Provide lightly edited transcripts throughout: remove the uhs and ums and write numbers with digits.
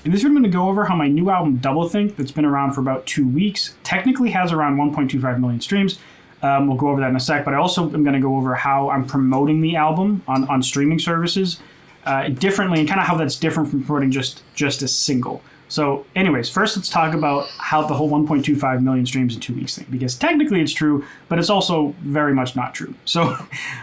In this video, I'm going to go over how my new album, Doublethink, that's been around for about 2 weeks, technically has around 1.25 million streams. We'll go over that in a sec, but I also am going to go over how I'm promoting the album on streaming services differently, and kind of how that's different from promoting just a single. So anyways, first let's talk about how the whole 1.25 million streams in 2 weeks thing, because technically it's true, but it's also very much not true. So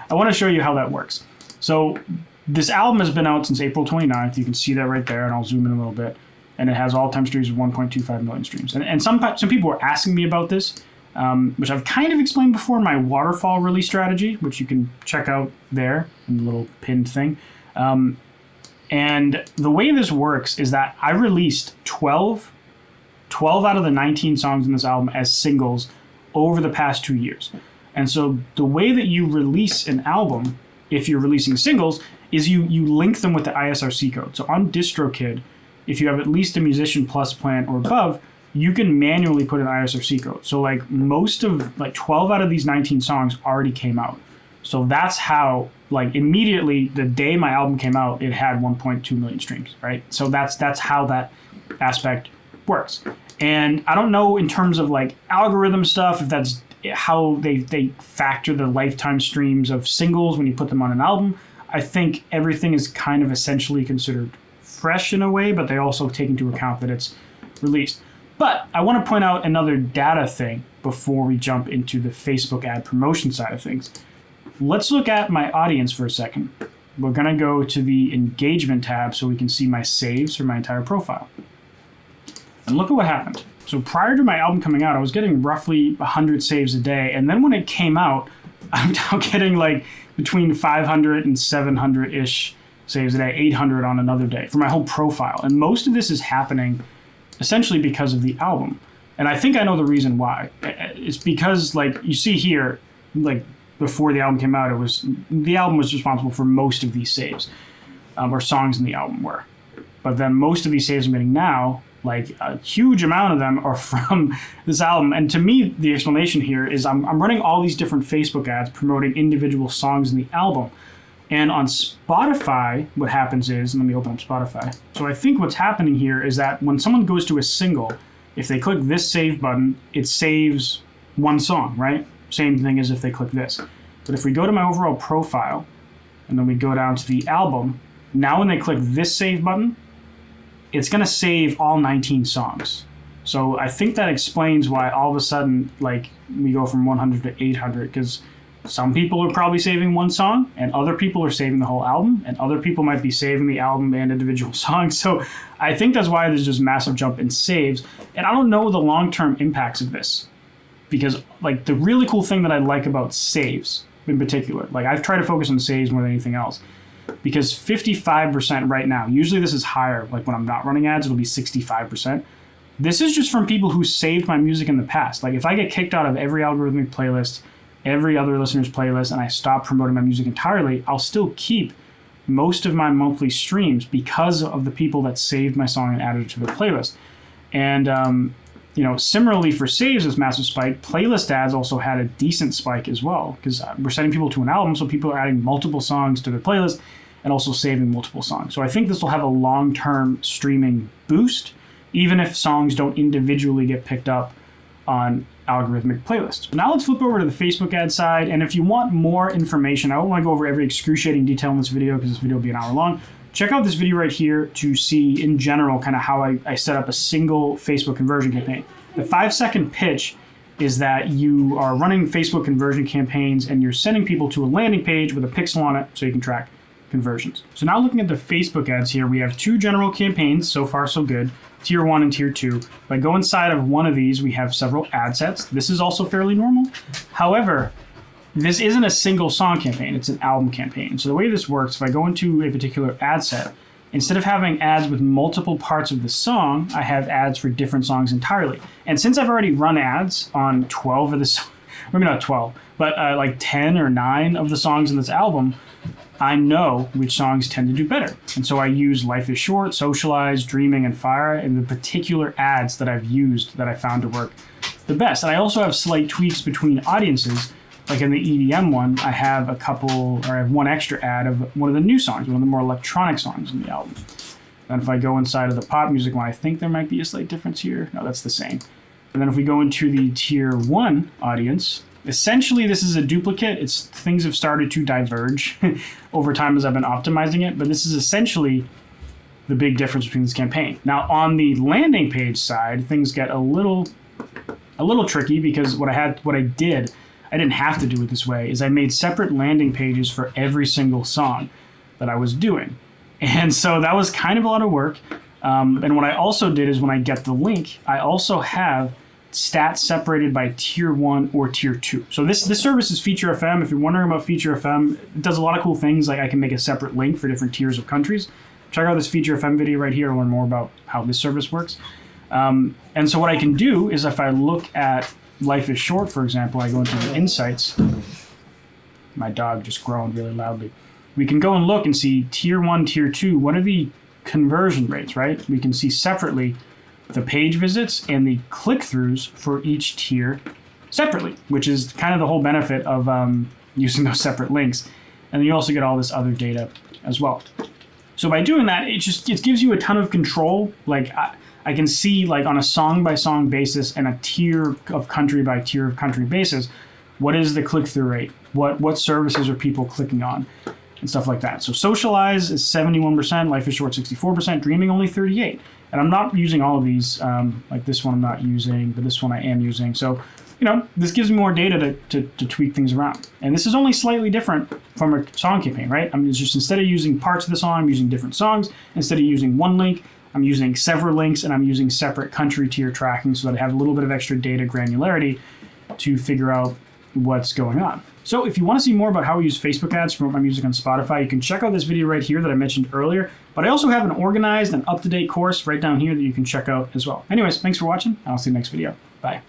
I want to show you how that works. So this album has been out since April 29th. You can see that right there, and I'll zoom in a little bit. And it has all-time streams of 1.25 million streams. And some people were asking me about this, which I've kind of explained before in my Waterfall release strategy, which you can check out there in the little pinned thing. And the way this works is that I released 12 out of the 19 songs in this album as singles over the past 2 years. And so the way that you release an album, if you're releasing singles, is you link them with the ISRC code. So on DistroKid, if you have at least a Musician Plus plan or above, you can manually put an ISRC code. So like 12 out of these 19 songs already came out. So that's how, like, immediately the day my album came out, it had 1.2 million streams, right? So that's how that aspect works. And I don't know in terms of like algorithm stuff, if that's how they factor the lifetime streams of singles when you put them on an album. I think everything is kind of essentially considered fresh in a way, but they also take into account that it's released. But I want to point out another data thing before we jump into the Facebook ad promotion side of things. Let's look at my audience for a second. We're going to go to the engagement tab so we can see my saves for my entire profile. And look at what happened. So prior to my album coming out, I was getting roughly 100 saves a day. And then when it came out, I'm now getting like between 500 and 700-ish saves a day, 800 on another day for my whole profile. And most of this is happening essentially because of the album. And I think I know the reason why. It's because, like, you see here, like, before the album came out, the album was responsible for most of these saves, or songs in the album were. But then most of these saves I'm getting now, like a huge amount of them, are from this album. And to me, the explanation here is I'm running all these different Facebook ads promoting individual songs in the album. And on Spotify, what happens is, and let me open up Spotify. So I think what's happening here is that when someone goes to a single, if they click this save button, it saves one song, right? Same thing as if they click this. But if we go to my overall profile, and then we go down to the album, now when they click this save button, it's going to save all 19 songs. So I think that explains why all of a sudden, like, we go from 100 to 800, because some people are probably saving one song, and other people are saving the whole album, and other people might be saving the album and individual songs. So I think that's why there's just massive jump in saves. And I don't know the long-term impacts of this, because, like, the really cool thing that I like about saves in particular, like, I've tried to focus on saves more than anything else, because 55% right now, usually this is higher, like when I'm not running ads, it'll be 65%. This is just from people who saved my music in the past. Like, if I get kicked out of every algorithmic playlist, every other listener's playlist, and I stop promoting my music entirely, I'll still keep most of my monthly streams because of the people that saved my song and added it to their playlist. And, similarly for saves, this massive spike, playlist ads also had a decent spike as well, because we're sending people to an album, so people are adding multiple songs to their playlist and also saving multiple songs. So I think this will have a long-term streaming boost, even if songs don't individually get picked up on algorithmic playlists. Now let's flip over to the Facebook ad side, and if you want more information, I don't want to go over every excruciating detail in this video because this video will be an hour long. Check out this video right here to see in general kind of how I set up a single Facebook conversion campaign. The 5-second pitch is that you are running Facebook conversion campaigns and you're sending people to a landing page with a pixel on it so you can track conversions. So now looking at the Facebook ads here, we have 2 general campaigns, so far so good, Tier 1 and Tier 2. If I go inside of one of these, we have several ad sets. This is also fairly normal. However, this isn't a single song campaign, it's an album campaign. So the way this works, if I go into a particular ad set, instead of having ads with multiple parts of the song, I have ads for different songs entirely. And since I've already run ads on 12 of the songs, maybe not 12, but like 10 or 9 of the songs in this album, I know which songs tend to do better. And so I use Life is Short, Socialize, Dreaming, and Fire in the particular ads that I've used that I found to work the best. And I also have slight tweaks between audiences. Like in the EDM one, I have one extra ad of one of the new songs, one of the more electronic songs in the album. And if I go inside of the pop music one, I think there might be a slight difference here. No, that's the same. And then if we go into the tier 1 audience, essentially this is a duplicate. Things have started to diverge over time as I've been optimizing it, but this is essentially the big difference between this campaign. Now on the landing page side, things get a little tricky, because what I didn't have to do it this way, is I made separate landing pages for every single song that I was doing. And so that was kind of a lot of work. And what I also did is when I get the link, I also have stats separated by tier 1 or tier 2. So this service is Feature FM. If you're wondering about Feature FM, it does a lot of cool things. Like I can make a separate link for different tiers of countries. Check out this Feature FM video right here to learn more about how this service works. And so what I can do is, if I look at Life is Short, for example, I go into the insights. My dog just groaned really loudly. We can go and look and see tier 1, tier 2. What are the conversion rates, right? We can see separately the page visits and the click-throughs for each tier separately, which is kind of the whole benefit of using those separate links. And then you also get all this other data as well. So by doing that, it gives you a ton of control. Like I can see, like on a song-by-song basis and a tier of country by tier of country basis, what is the click-through rate? What services are people clicking on? And stuff like that. So Socialize is 71%, Life is Short 64%, Dreaming only 38%. And I'm not using all of these. Like this one I'm not using, but this one I am using. So, this gives me more data to tweak things around. And this is only slightly different from a song campaign, right? It's just, instead of using parts of the song, I'm using different songs. Instead of using one link, I'm using several links, and I'm using separate country tier tracking so that I have a little bit of extra data granularity to figure out what's going on. So if you want to see more about how we use Facebook ads to promote my music on Spotify, you can check out this video right here that I mentioned earlier. But I also have an organized and up-to-date course right down here that you can check out as well. Anyways, thanks for watching, and I'll see you next video. Bye.